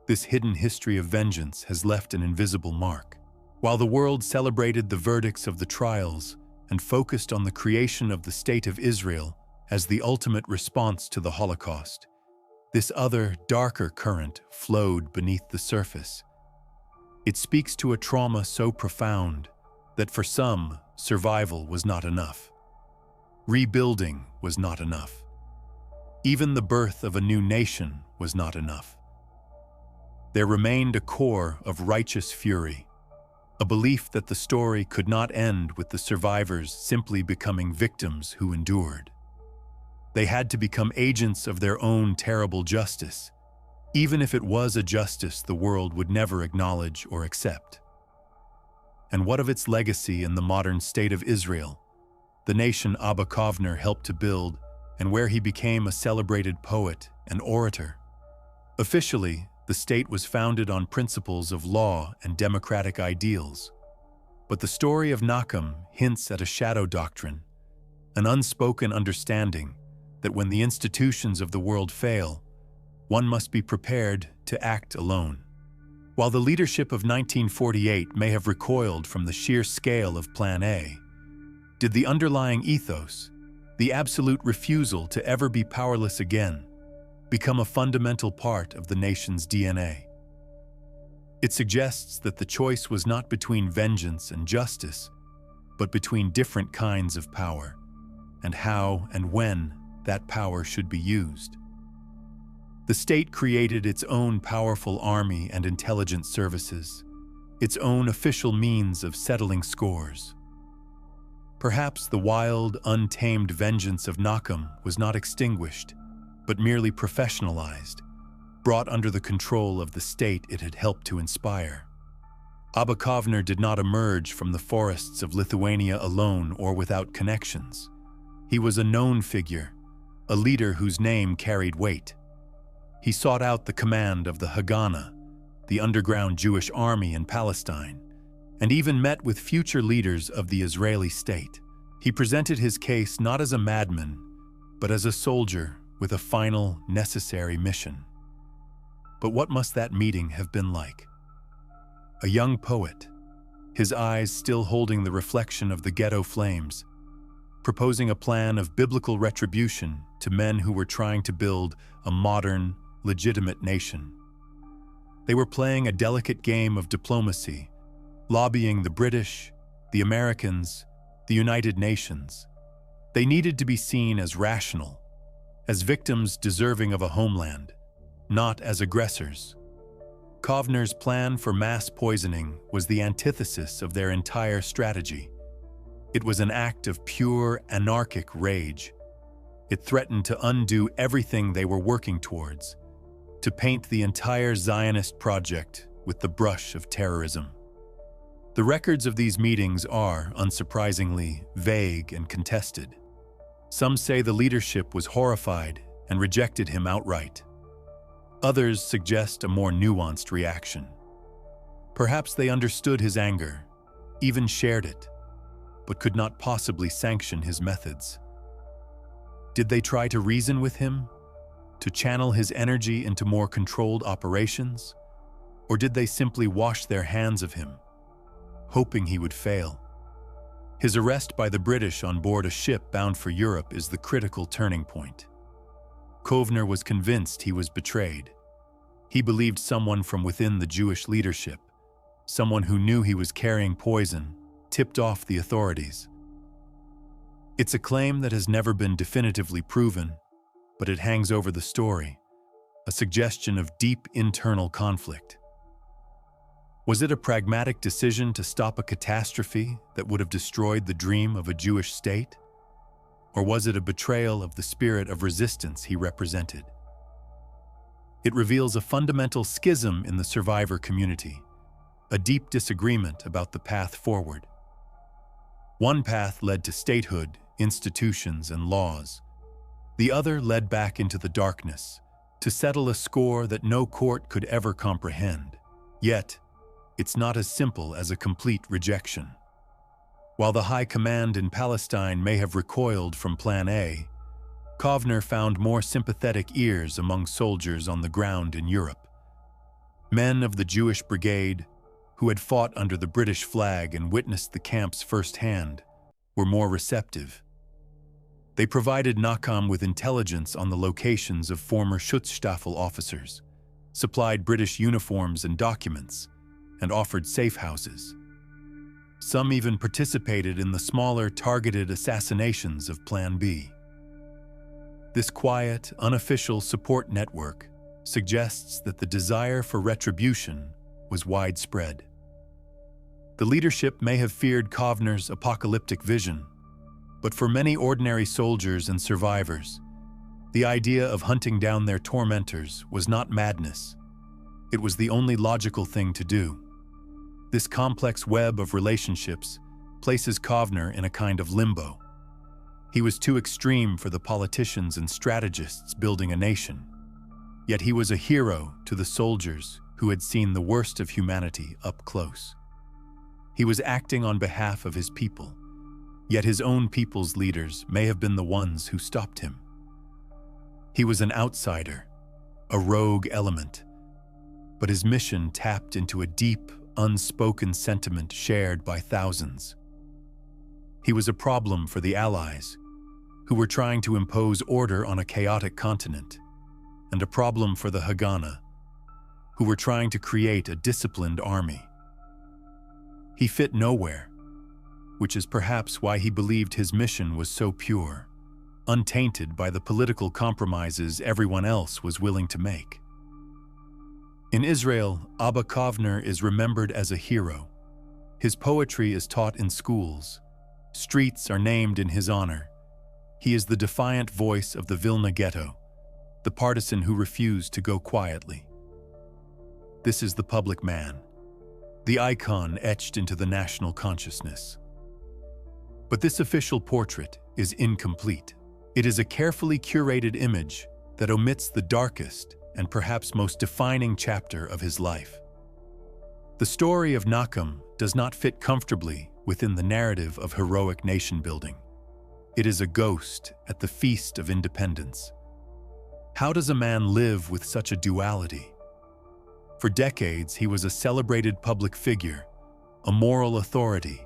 This hidden history of vengeance has left an invisible mark. While the world celebrated the verdicts of the trials and focused on the creation of the State of Israel as the ultimate response to the Holocaust, this other, darker current flowed beneath the surface. It speaks to a trauma so profound that for some, survival was not enough. Rebuilding was not enough. Even the birth of a new nation was not enough. There remained a core of righteous fury, a belief that the story could not end with the survivors simply becoming victims who endured. They had to become agents of their own terrible justice, even if it was a justice the world would never acknowledge or accept. And what of its legacy in the modern state of Israel, the nation Abba Kovner helped to build, and where he became a celebrated poet and orator? Officially, the state was founded on principles of law and democratic ideals. But the story of Nakam hints at a shadow doctrine, an unspoken understanding that when the institutions of the world fail, one must be prepared to act alone. While the leadership of 1948 may have recoiled from the sheer scale of Plan A, did the underlying ethos, the absolute refusal to ever be powerless again, become a fundamental part of the nation's DNA? It suggests that the choice was not between vengeance and justice, but between different kinds of power, and how and when that power should be used. The state created its own powerful army and intelligence services, its own official means of settling scores. Perhaps the wild, untamed vengeance of Nakam was not extinguished, but merely professionalized, brought under the control of the state it had helped to inspire. Abba Kovner did not emerge from the forests of Lithuania alone or without connections. He was a known figure, a leader whose name carried weight. He sought out the command of the Haganah, the underground Jewish army in Palestine, and even met with future leaders of the Israeli state. He presented his case not as a madman, but as a soldier with a final, necessary mission. But what must that meeting have been like? A young poet, his eyes still holding the reflection of the ghetto flames, proposing a plan of biblical retribution to men who were trying to build a modern, legitimate nation. They were playing a delicate game of diplomacy, lobbying the British, the Americans, the United Nations. They needed to be seen as rational, as victims deserving of a homeland, not as aggressors. Kovner's plan for mass poisoning was the antithesis of their entire strategy. It was an act of pure anarchic rage. It threatened to undo everything they were working towards, to paint the entire Zionist project with the brush of terrorism. The records of these meetings are, unsurprisingly, vague and contested. Some say the leadership was horrified and rejected him outright. Others suggest a more nuanced reaction. Perhaps they understood his anger, even shared it, but could not possibly sanction his methods. Did they try to reason with him, to channel his energy into more controlled operations? Or did they simply wash their hands of him, hoping he would fail? His arrest by the British on board a ship bound for Europe is the critical turning point. Kovner was convinced he was betrayed. He believed someone from within the Jewish leadership, someone who knew he was carrying poison, tipped off the authorities. It's a claim that has never been definitively proven, but it hangs over the story, a suggestion of deep internal conflict. Was it a pragmatic decision to stop a catastrophe that would have destroyed the dream of a Jewish state? Or was it a betrayal of the spirit of resistance he represented? It reveals a fundamental schism in the survivor community, a deep disagreement about the path forward. One path led to statehood, institutions, and laws. The other led back into the darkness, to settle a score that no court could ever comprehend. Yet, it's not as simple as a complete rejection. While the High Command in Palestine may have recoiled from Plan A, Kovner found more sympathetic ears among soldiers on the ground in Europe. Men of the Jewish Brigade, who had fought under the British flag and witnessed the camps firsthand, were more receptive. They provided Nakam with intelligence on the locations of former Schutzstaffel officers, supplied British uniforms and documents, and offered safe houses. Some even participated in the smaller targeted assassinations of Plan B. This quiet, unofficial support network suggests that the desire for retribution was widespread. The leadership may have feared Kovner's apocalyptic vision, but for many ordinary soldiers and survivors, the idea of hunting down their tormentors was not madness. It was the only logical thing to do. This complex web of relationships places Kovner in a kind of limbo. He was too extreme for the politicians and strategists building a nation. Yet he was a hero to the soldiers who had seen the worst of humanity up close. He was acting on behalf of his people, Yet his own people's leaders may have been the ones who stopped him. He was an outsider, a rogue element, but his mission tapped into a deep, unspoken sentiment shared by thousands. He was a problem for the Allies, who were trying to impose order on a chaotic continent, and a problem for the Haganah, who were trying to create a disciplined army. He fit nowhere, which is perhaps why he believed his mission was so pure, untainted by the political compromises everyone else was willing to make. In Israel, Abba Kovner is remembered as a hero. His poetry is taught in schools. Streets are named in his honor. He is the defiant voice of the Vilna ghetto, the partisan who refused to go quietly. This is the public man, the icon etched into the national consciousness. But this official portrait is incomplete. It is a carefully curated image that omits the darkest and perhaps most defining chapter of his life. The story of Nachum does not fit comfortably within the narrative of heroic nation-building. It is a ghost at the feast of independence. How does a man live with such a duality? For decades, he was a celebrated public figure, a moral authority,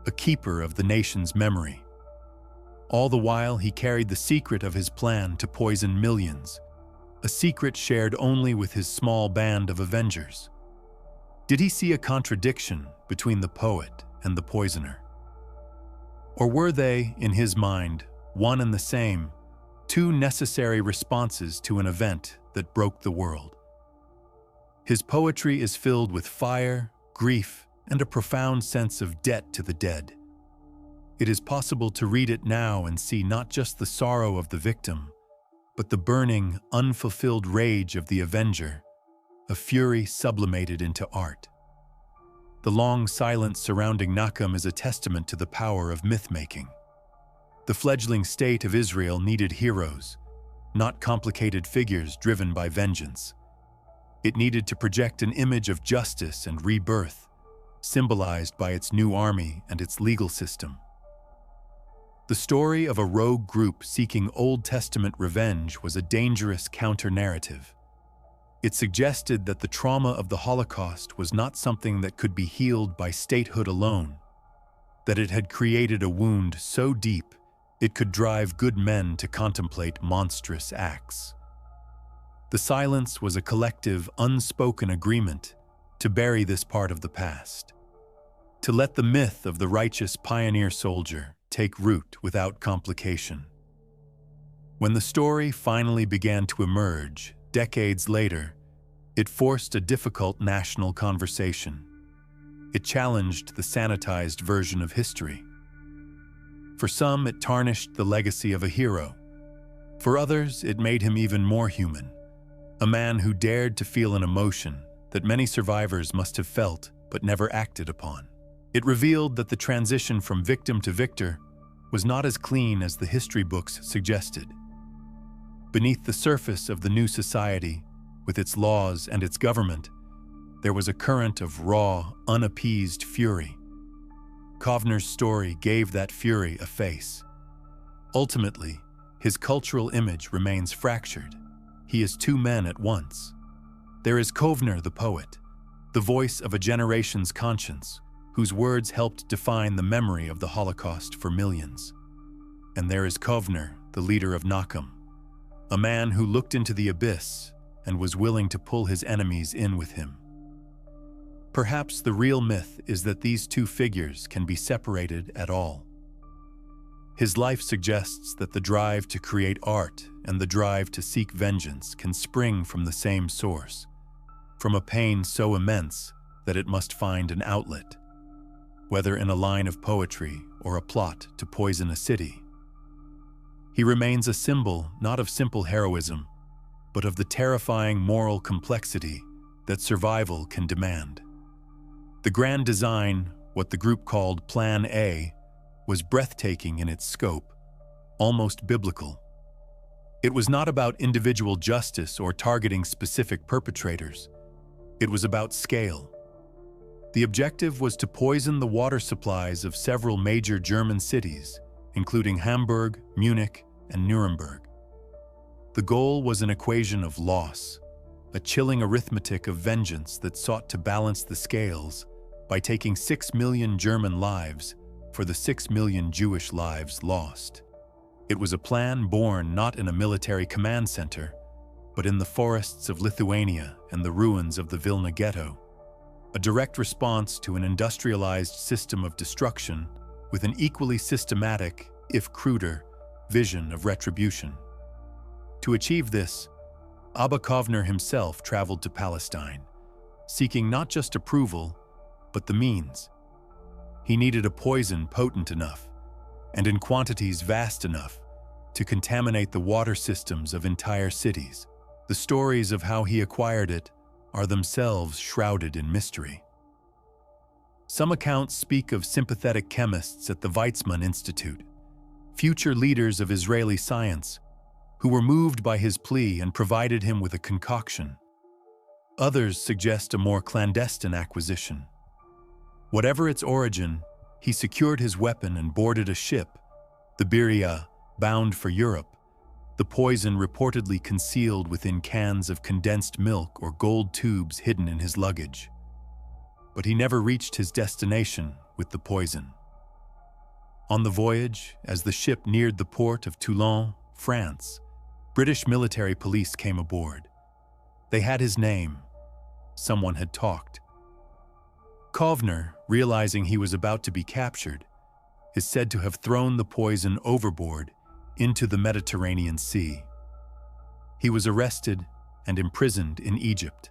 a keeper of the nation's memory. All the while, he carried the secret of his plan to poison millions, a secret shared only with his small band of Avengers. Did he see a contradiction between the poet and the poisoner? Or were they, in his mind, one and the same, two necessary responses to an event that broke the world? His poetry is filled with fire, grief, and a profound sense of debt to the dead. It is possible to read it now and see not just the sorrow of the victim, but the burning, unfulfilled rage of the avenger, a fury sublimated into art. The long silence surrounding Nachum is a testament to the power of myth-making. The fledgling state of Israel needed heroes, not complicated figures driven by vengeance. It needed to project an image of justice and rebirth, symbolized by its new army and its legal system. The story of a rogue group seeking Old Testament revenge was a dangerous counter-narrative. It suggested that the trauma of the Holocaust was not something that could be healed by statehood alone, that it had created a wound so deep it could drive good men to contemplate monstrous acts. The silence was a collective, unspoken agreement to bury this part of the past, to let the myth of the righteous pioneer soldier take root without complication. When the story finally began to emerge, decades later, it forced a difficult national conversation. It challenged the sanitized version of history. For some, it tarnished the legacy of a hero. For others, it made him even more human, a man who dared to feel an emotion that many survivors must have felt but never acted upon. It revealed that the transition from victim to victor was not as clean as the history books suggested. Beneath the surface of the new society, with its laws and its government, there was a current of raw, unappeased fury. Kovner's story gave that fury a face. Ultimately, his cultural image remains fractured. He is two men at once. There is Kovner the poet, the voice of a generation's conscience, whose words helped define the memory of the Holocaust for millions. And there is Kovner, the leader of Nachum, a man who looked into the abyss and was willing to pull his enemies in with him. Perhaps the real myth is that these two figures can be separated at all. His life suggests that the drive to create art and the drive to seek vengeance can spring from the same source, from a pain so immense that it must find an outlet, whether in a line of poetry or a plot to poison a city. He remains a symbol not of simple heroism, but of the terrifying moral complexity that survival can demand. The grand design, what the group called Plan A, was breathtaking in its scope, almost biblical. It was not about individual justice or targeting specific perpetrators. It was about scale. The objective was to poison the water supplies of several major German cities, including Hamburg, Munich, and Nuremberg. The goal was an equation of loss, a chilling arithmetic of vengeance that sought to balance the scales by taking 6 million German lives for the 6 million Jewish lives lost. It was a plan born not in a military command center, but in the forests of Lithuania and the ruins of the Vilna ghetto, a direct response to an industrialized system of destruction with an equally systematic, if cruder, vision of retribution. To achieve this, Abba Kovner himself traveled to Palestine, seeking not just approval, but the means. He needed a poison potent enough, and in quantities vast enough, to contaminate the water systems of entire cities. The stories of how he acquired it are themselves shrouded in mystery. Some accounts speak of sympathetic chemists at the Weizmann Institute, future leaders of Israeli science, who were moved by his plea and provided him with a concoction. Others suggest a more clandestine acquisition. Whatever its origin, he secured his weapon and boarded a ship, the Beria, bound for Europe, the poison reportedly concealed within cans of condensed milk or gold tubes hidden in his luggage. But he never reached his destination with the poison. On the voyage, as the ship neared the port of Toulon, France, British military police came aboard. They had his name. Someone had talked. Kovner, realizing he was about to be captured, is said to have thrown the poison overboard into the Mediterranean Sea. He was arrested and imprisoned in Egypt.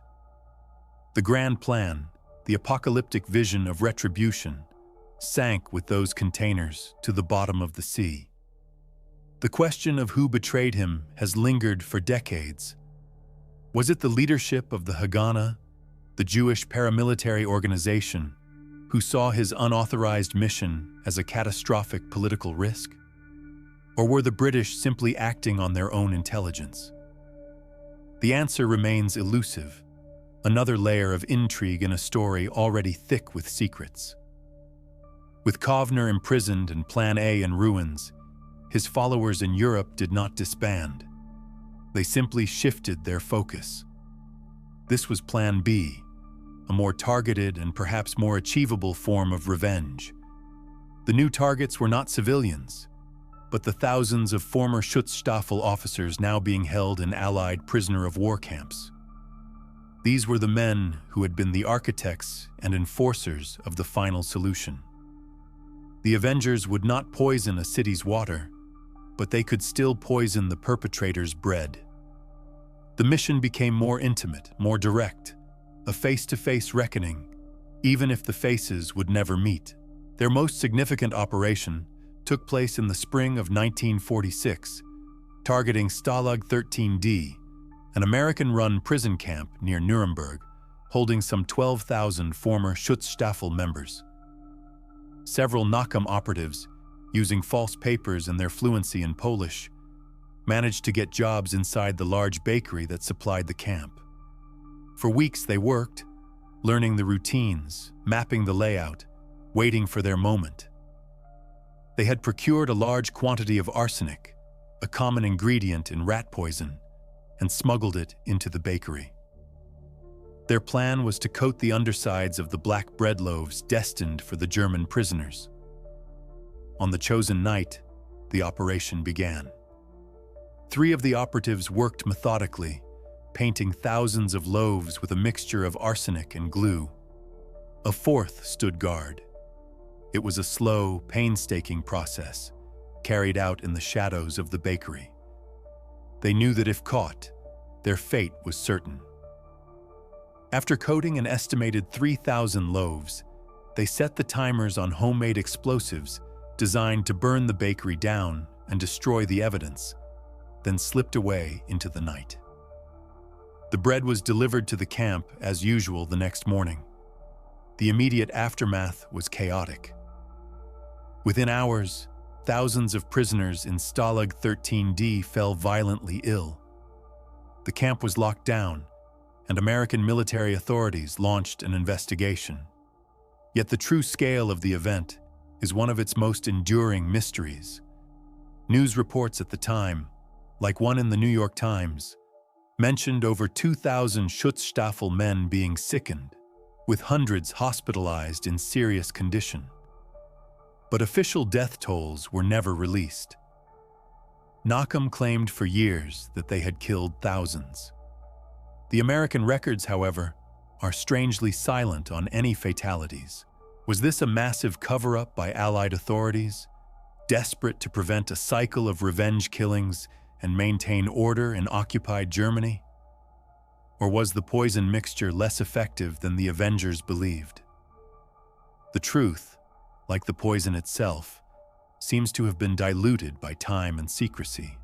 The grand plan, the apocalyptic vision of retribution, sank with those containers to the bottom of the sea. The question of who betrayed him has lingered for decades. Was it the leadership of the Haganah, the Jewish paramilitary organization, who saw his unauthorized mission as a catastrophic political risk? Or were the British simply acting on their own intelligence? The answer remains elusive, another layer of intrigue in a story already thick with secrets. With Kovner imprisoned and Plan A in ruins, his followers in Europe did not disband. They simply shifted their focus. This was Plan B, a more targeted and perhaps more achievable form of revenge. The new targets were not civilians, but the thousands of former Schutzstaffel officers now being held in Allied prisoner-of-war camps. These were the men who had been the architects and enforcers of the final solution. The Avengers would not poison a city's water, but they could still poison the perpetrator's bread. The mission became more intimate, more direct, a face-to-face reckoning, even if the faces would never meet. Their most significant operation took place in the spring of 1946, targeting Stalag 13D, an American-run prison camp near Nuremberg, holding some 12,000 former Schutzstaffel members. Several Nachum operatives, using false papers and their fluency in Polish, managed to get jobs inside the large bakery that supplied the camp. For weeks they worked, learning the routines, mapping the layout, waiting for their moment. They had procured a large quantity of arsenic, a common ingredient in rat poison, and smuggled it into the bakery. Their plan was to coat the undersides of the black bread loaves destined for the German prisoners. On the chosen night, the operation began. 3 of the operatives worked methodically, painting thousands of loaves with a mixture of arsenic and glue. A 4th stood guard. It was a slow, painstaking process, carried out in the shadows of the bakery. They knew that if caught, their fate was certain. After coating an estimated 3,000 loaves, they set the timers on homemade explosives designed to burn the bakery down and destroy the evidence, then slipped away into the night. The bread was delivered to the camp as usual the next morning. The immediate aftermath was chaotic. Within hours, thousands of prisoners in Stalag 13D fell violently ill. The camp was locked down, and American military authorities launched an investigation. Yet the true scale of the event is one of its most enduring mysteries. News reports at the time, like one in the New York Times, mentioned over 2,000 Schutzstaffel men being sickened, with hundreds hospitalized in serious condition. But official death tolls were never released. Nachum claimed for years that they had killed thousands. The American records, however, are strangely silent on any fatalities. Was this a massive cover-up by Allied authorities, desperate to prevent a cycle of revenge killings and maintain order in occupied Germany? Or was the poison mixture less effective than the Avengers believed? The truth, like the poison itself, seems to have been diluted by time and secrecy.